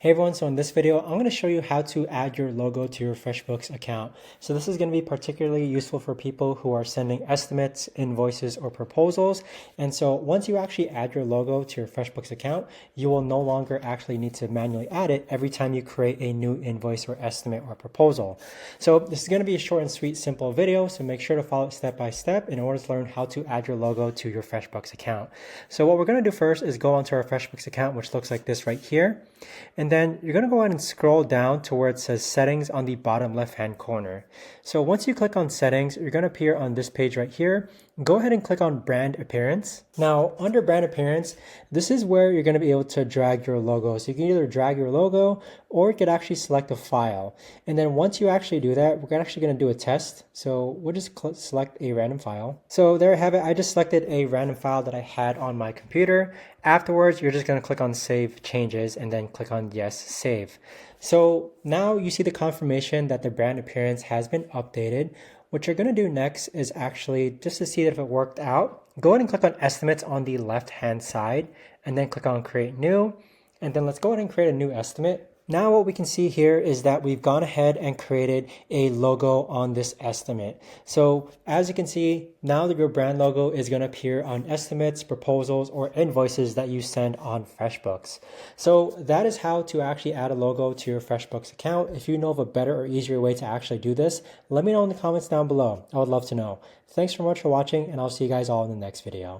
Hey everyone, so in this video, I'm going to show you how to add your logo to your FreshBooks account. So this is going to be particularly useful for people who are sending estimates, invoices, or proposals. And so once you actually add your logo to your FreshBooks account, you will no longer actually need to manually add it every time you create a new invoice or estimate or proposal. So this is going to be a short and sweet, simple video. So make sure to follow it step by step in order to learn how to add your logo to your FreshBooks account. So what we're going to do first is go onto our FreshBooks account, which looks like this right here. And then you're going to go ahead and scroll down to where it says settings on the bottom left hand corner. So once you click on settings, you're going to appear on this page right here. Go ahead and click on brand appearance. Now under brand appearance, this is where you're going to be able to drag your logo. So you can either drag your logo or you could actually select a file. And then once you actually do that, we're actually going to do a test. So we'll just select a random file. So there I have it. I just selected a random file that I had on my computer. Afterwards, you're just going to click on save changes and then click on yes, save. So now you see the confirmation that the brand appearance has been updated. What you're going to do next is actually, just to see if it worked out, go ahead and click on estimates on the left hand side and then click on create new. And then let's go ahead and create a new estimate. Now what we can see here is that we've gone ahead and created a logo on this estimate. So as you can see, now that your brand logo is going to appear on estimates, proposals, or invoices that you send on FreshBooks. So that is how to actually add a logo to your FreshBooks account. If you know of a better or easier way to actually do this, let me know in the comments down below. I would love to know. Thanks so much for watching, and I'll see you guys all in the next video.